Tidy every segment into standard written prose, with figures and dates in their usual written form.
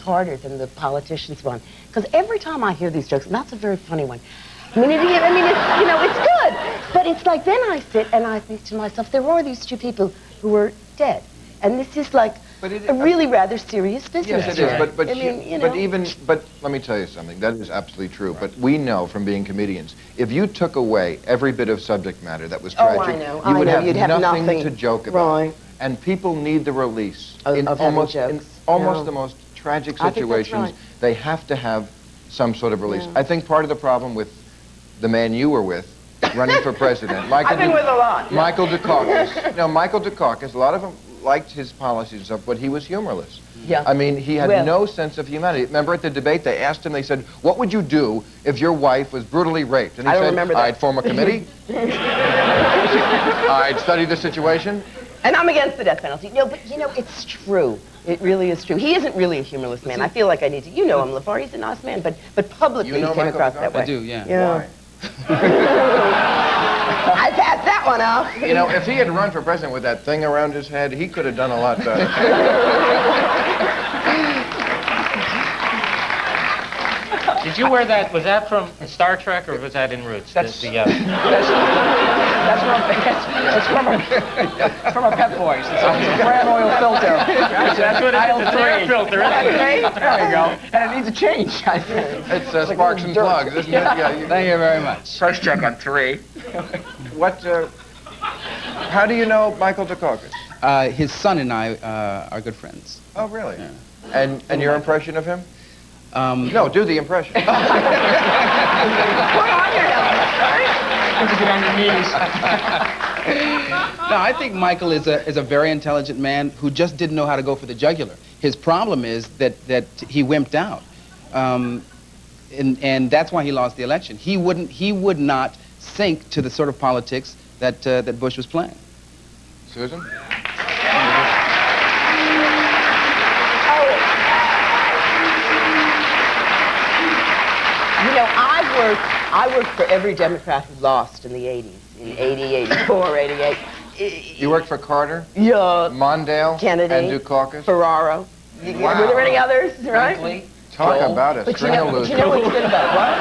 harder than the politicians' one. Because every time I hear these jokes, and that's a very funny one. I mean, it's, you know, it's good. But it's like, then I sit and I think to myself, there are these two people who are dead. And this is like a really rather serious business. Yes, it is. But, I mean, you know. but let me tell you something. That is absolutely true. But we know from being comedians, if you took away every bit of subject matter that was tragic, you would have nothing to joke about. Right. And people need the release. In almost yeah. the most tragic situations, they have to have some sort of release. Yeah. I think part of the problem with the man you were with, running for president, I've been with a lot. Michael Dukakis. No, Michael Dukakis, a lot of them liked his policies and stuff, but he was humorless. Yeah. I mean, he had no sense of humanity. Remember at the debate, they asked him, they said, what would you do if your wife was brutally raped? And he said, I'd form a committee. I'd study the situation. And I'm against the death penalty. No, but you know, it's true. It really is true. He isn't really a humorless man. I feel like I need to. You know him, Lavar. He's a nice man, but publicly he came across that way. I do, yeah. Why? I passed that one off. You know, if he had run for president with that thing around his head, he could have done a lot better. Did you wear that? Was that from Star Trek or was that in Roots? That's from a Pep Boys. It's a brand oil filter. That's what it is. It's an air filter, isn't it? There you go. And it needs a change. It's sparks and plugs, isn't it? Yeah. Thank you very much. First check on 3. How do you know Michael Dukakis? His son and I are good friends. Oh, really? Yeah. And your impression of him? No, do the impression. Put on your Get on your knees. No, I think Michael is a very intelligent man who just didn't know how to go for the jugular. His problem is that he wimped out, and that's why he lost the election. He would not sink to the sort of politics that Bush was playing. Susan? You know, I worked for every Democrat who lost in the 80s, in 80, 84, 88. You worked for Carter? Yeah. Mondale? Kennedy. And Dukakis? Ferraro. Wow. Were there any others, right? Frankly, Talk about a But string of losers. you know what's good about what?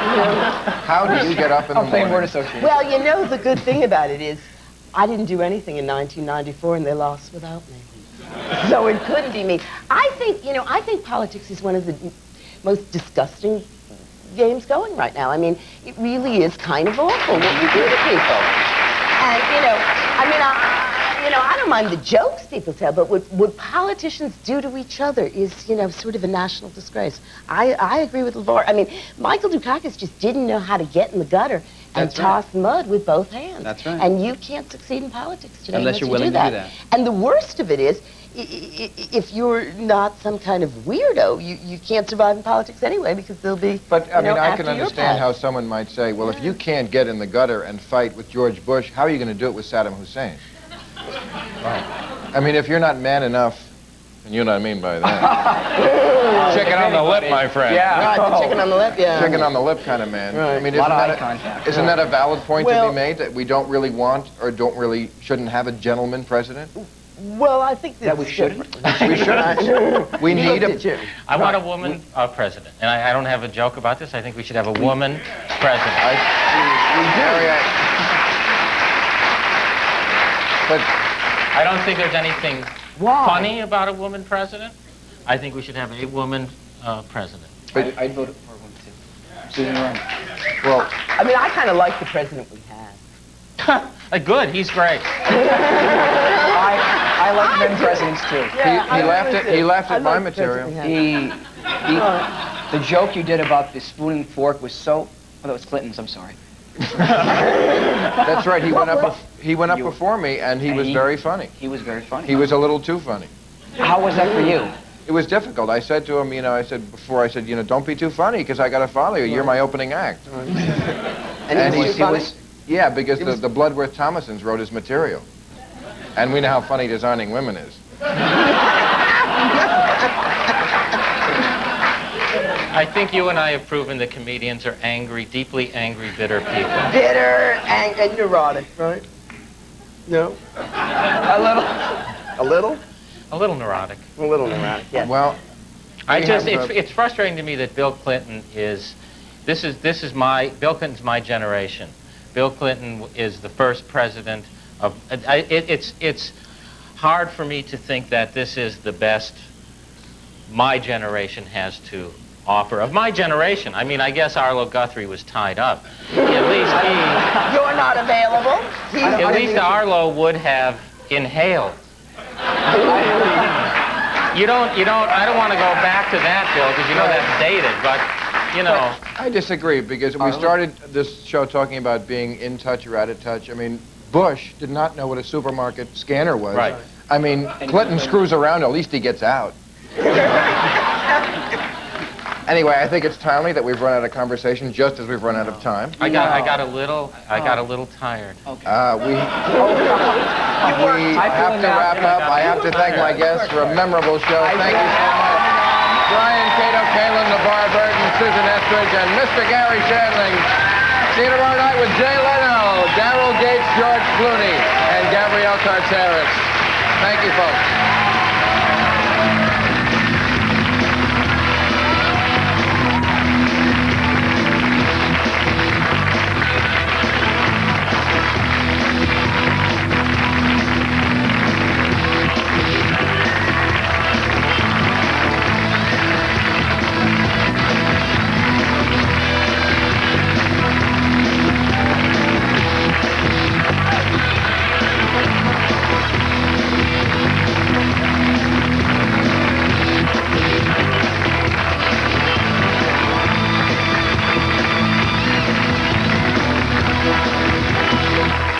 How do you get up in the morning? word association. Well, you know, the good thing about it is I didn't do anything in 1994 and they lost without me. So it couldn't be me. I think politics is one of the most disgusting games going right now. I mean, it really is kind of awful what you do to people. And, I don't mind the jokes people tell, but what politicians do to each other is, sort of a national disgrace. I agree with Lavar. I mean, Michael Dukakis just didn't know how to get in the gutter and toss mud with both hands. That's right. And you can't succeed in politics today unless you're willing to do that. And the worst of it is, if you're not some kind of weirdo, you can't survive in politics anyway because they'll be. But I mean, I can after your understand path. how someone might say, well, if you can't get in the gutter and fight with George Bush, how are you going to do it with Saddam Hussein? Right. I mean, if you're not man enough, and you know what I mean by that. Chicken on the lip, my friend. Yeah, right, the chicken on the lip, yeah. Chicken on the lip kind of man. Right. I mean, A lot of eye contact. Isn't that a valid point to Well- be made, that we don't really want or shouldn't have a gentleman president? Well, I think That we shouldn't? We shouldn't. We need a... I want a woman president. And I don't have a joke about this. I think we should have a woman president. But I don't think there's anything funny about a woman president. I think we should have a woman president. I'd vote for one too. Susan Ryan. well, I mean, I kind of like the president we have. Good, he's great. I like men presidents too. he laughed at my material. The joke you did about the spoon and fork was so... Oh, that was Clinton's, I'm sorry. That's right. He went up before me, and he was very funny. He was very funny. He was a little too funny. How was that for you? It was difficult. I said to him, don't be too funny, because I got to follow you. You're my opening act. And he was yeah, because the Bloodworth Thomasons wrote his material. And we know how funny designing women is. I think you and I have proven that comedians are angry, deeply angry, bitter people. bitter and neurotic, right? No? A little. A little? A little neurotic. A little neurotic, yes. Well, It's frustrating to me that Bill Clinton is, Bill Clinton's my generation. Bill Clinton is the first president of, it's hard for me to think that this is the best my generation has to offer. Of my generation, I mean, I guess Arlo Guthrie was tied up. At least You're not available. At least Arlo would have inhaled. I don't want to go back to that, Bill, because you know that's dated, but, you know. I disagree, because we started this show talking about being in touch or out of touch. I mean, Bush did not know what a supermarket scanner was. Right. I mean, Clinton screws around, at least he gets out. Anyway, I think it's timely that we've run out of conversation just as we've run out of time. I got a little tired. We have to wrap up. I have to thank my guests for a memorable show. Thank you so much. Brian, Kato Kaelin, Lavar Burton, Susan Estrich, and Mr. Garry Shandling. See you tomorrow night with Jay Leno, Daryl Gates, George Clooney, and Gabrielle Carteris. Thank you, folks.